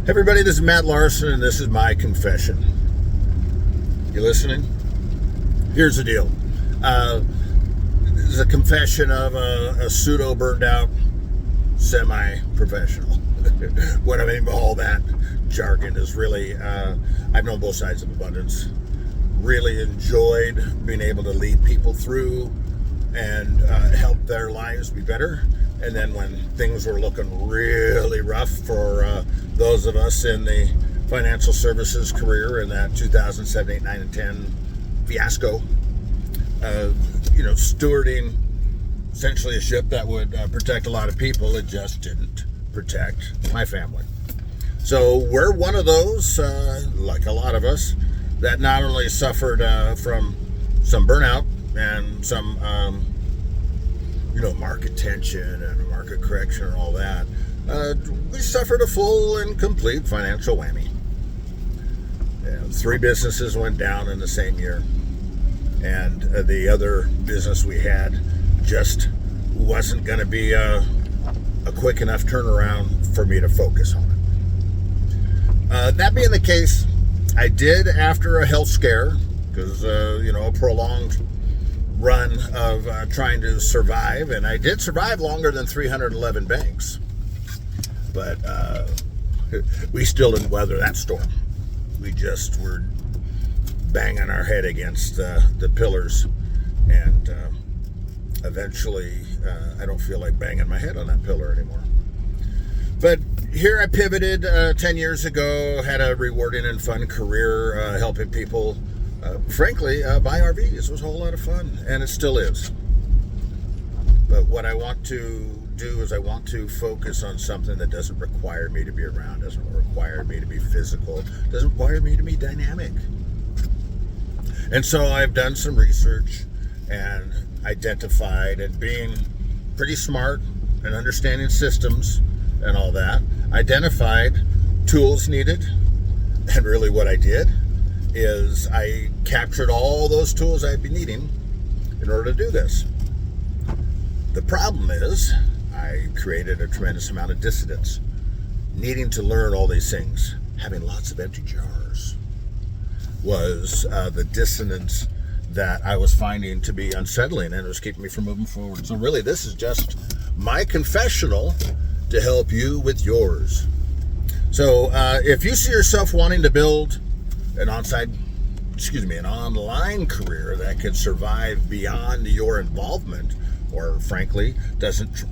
Hey everybody, this is Matt Larson, and this is my confession. You listening? Here's the deal. This is a confession of a pseudo burned out semi-professional. What I mean by all that jargon is really, I've known both sides of abundance. Really enjoyed being able to lead people through and help their lives be better. And then when things were looking really rough for those of us in the financial services career in that 2007, 8, 9, and 10 fiasco, stewarding essentially a ship that would protect a lot of people, it just didn't protect my family. So we're one of those, like a lot of us, that not only suffered from some burnout and some market tension and market correction and all that, we suffered a full and complete financial whammy. 3 businesses went down in the same year, and the other business we had just wasn't going to be a quick enough turnaround for me to focus on it. That being the case, I did, after a health scare, because a prolonged run of trying to survive, and I did survive longer than 311 banks, but we still didn't weather that storm. We just were banging our head against the pillars, and eventually I don't feel like banging my head on that pillar anymore. But here I pivoted 10 years ago, had a rewarding and fun career helping people frankly, buy RVs. It was a whole lot of fun, and it still is. But what I want to do is I want to focus on something that doesn't require me to be around, doesn't require me to be physical, doesn't require me to be dynamic. And so I've done some research and identified, and being pretty smart and understanding systems and all that, identified tools needed. And really what I did is I captured all those tools I'd be needing in order to do this. The problem is I created a tremendous amount of dissonance, needing to learn all these things. Having lots of empty jars was the dissonance that I was finding to be unsettling, and it was keeping me from moving forward. So really, this is just my confessional to help you with yours. So if you see yourself wanting to build an online career that could survive beyond your involvement, or frankly doesn't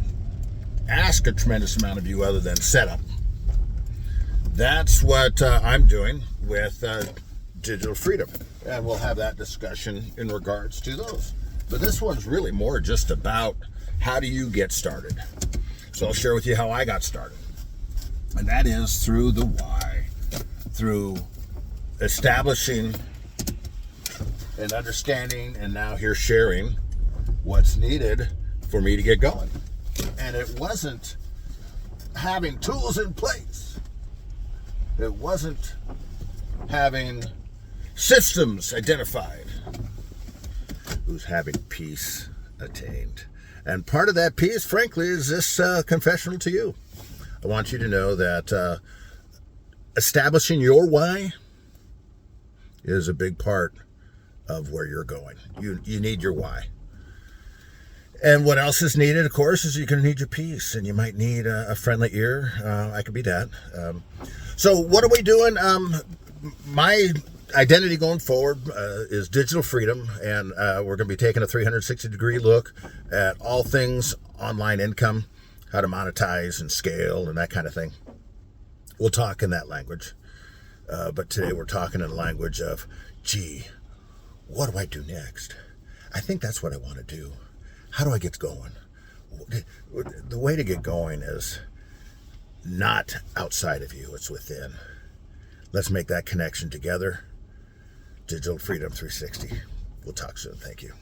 ask a tremendous amount of you other than setup, that's what I'm doing with Digital Freedom, and we'll have that discussion in regards to those. But this one's really more just about how do you get started. So I'll share with you how I got started, and that is through the why, through establishing and understanding, and now here sharing what's needed for me to get going. And it wasn't having tools in place. It wasn't having systems identified. It was having peace attained. And part of that peace, frankly, is this confessional to you. I want you to know that establishing your why is a big part of where you're going. You need your why. And what else is needed, of course, is you're going to need your peace, and you might need a friendly ear. I could be that. So what are we doing? My identity going forward is Digital Freedom, and we're going to be taking a 360-degree look at all things online income, how to monetize and scale and that kind of thing. We'll talk in that language. But today we're talking in the language of, what do I do next? I think that's what I want to do. How do I get going? The way to get going is not outside of you, it's within. Let's make that connection together. Digital Freedom 360. We'll talk soon. Thank you.